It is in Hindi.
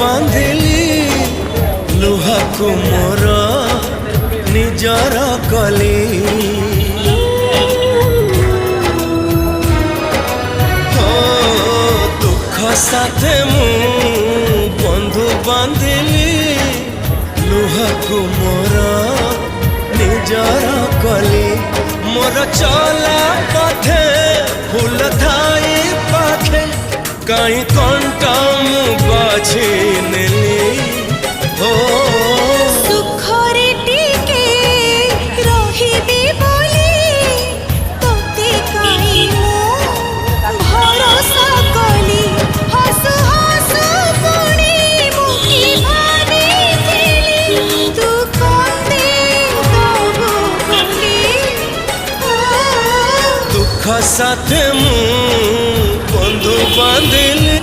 बांधिली लुहाकु मोर निजर कली हो दुख साथे मु बंधु बांधिली लुहाकु मोर निजर कली मोर चला पथे फूल थाई पाखे कहीं कंटा मु बाझी नेली हो सुखरे टिके रहिबी बोली तोते काई मो भरोसा कली हसु हसु पुणी मुकी भारी तू कोते दबो बोली दुख साथे मु बंधु बांधिली